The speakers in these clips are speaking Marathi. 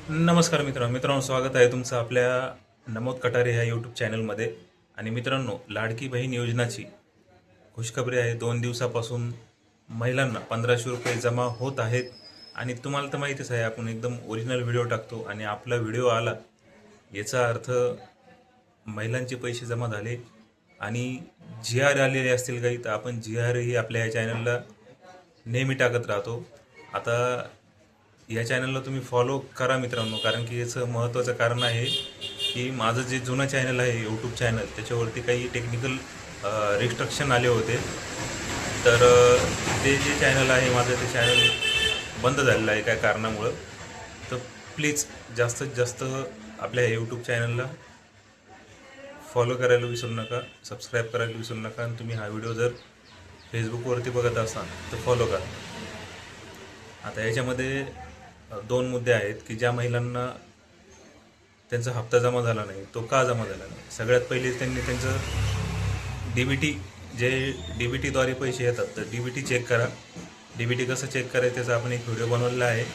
नमस्कार मित्रांनो, स्वागत आहे तुमचं आपल्या नमोद कटारे ह्या यूट्यूब चॅनलमध्ये. आणि मित्रांनो, लाडकी बहीण योजनाची खुशखबरी आहे. 2 दिवसापासून महिलांना 1500 रुपये जमा होत आहेत. आणि तुम्हाला तर माहितीच आहे, आपण एकदम ओरिजिनल व्हिडिओ टाकतो आणि आपला व्हिडिओ आला याचा अर्थ महिलांचे पैसे जमा झाले. आणि जी आर आलेले असतील काही, तर आपण जी आरही आपल्या या चॅनलला नेहमी टाकत राहतो. आता या चॅनलला तुम्ही फॉलो करा मित्रांनो, कारण की याचं महत्त्वाचं कारण आहे की माझं जे जुनं चॅनल आहे यूट्यूब चॅनल, त्याच्यावरती काही टेक्निकल रिस्ट्रिक्शन आले होते. तर ते जे चॅनल आहे माझं, ते चॅनल बंद झालेलं आहे काय कारणामुळं. तर प्लीज जास्तीत जास्त आपल्या यूट्यूब चॅनलला फॉलो करायला विसरू नका, सबस्क्राईब करायला विसरू नका. आणि तुम्ही हा व्हिडिओ जर फेसबुकवरती बघत असाल तर फॉलो करा. आता याच्यामध्ये 2 मुद्दे आहेत की ज्या महिलांना त्यांचा हप्ता जमा झाला नाही, तो का जमा झाला नाही. सगळ्यात पहिले त्यांनी त्यांचं DBT, जे DBTद्वारे पैसे येतात, तर DBT चेक करा. DBT कसं चेक करायचं त्याचा आपण एक व्हिडिओ बनवलेला आहे,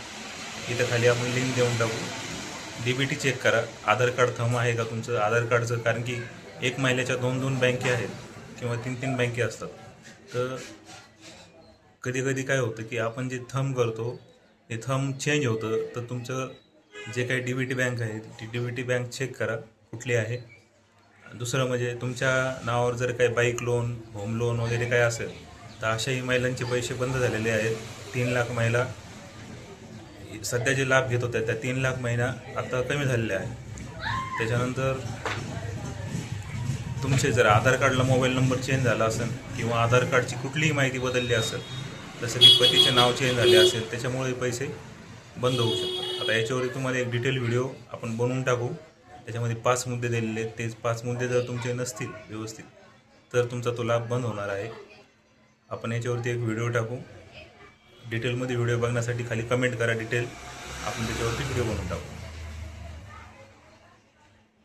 इथं खाली आपण लिंक देऊन टाकू. DBT चेक करा. आधार कार्ड थंब आहे का तुमचं आधार कार्डचं, कारण की एक महिलेच्या 2-2 बँके आहेत किंवा 3-3 बँके असतात. तर कधी कधी काय होतं की आपण जे थंब करतो ते थंब चेंज होतं. तर तुमचं जे काही DBT बँक आहे ती DBT बँक चेक करा कुठली आहे. दुसरं म्हणजे तुमच्या नावावर जर काही बाईक लोन, होम लोन वगैरे काय असेल, तर अशाही महिलांचे पैसे बंद झालेले आहेत. 3 लाख महिला सध्या जे लाभ घेत होत्या, त्या 3 लाख महिला आता कमी झालेल्या आहेत. त्याच्यानंतर तुमचे जर आधार कार्डला मोबाईल नंबर चेंज झाला असेल किंवा आधार कार्डची कुठलीही माहिती बदलली असेल, जसं की पतीचे नाव चेंज झाले असेल, त्याच्यामुळे पैसे बंद होऊ शकतात. आता याच्यावरती तुम्हाला एक डिटेल व्हिडिओ आपण बनवून टाकू. त्याच्यामध्ये 5 मुद्दे दिलेले आहेत. ते 5 मुद्दे जर तुमचे नसतील व्यवस्थित, तर तुमचा तो लाभ बंद होणार आहे. आपण याच्यावरती एक व्हिडिओ टाकू. डिटेलमध्ये व्हिडिओ बघण्यासाठी खाली कमेंट करा डिटेल, आपण त्याच्यावरती व्हिडिओ बनवून टाकू.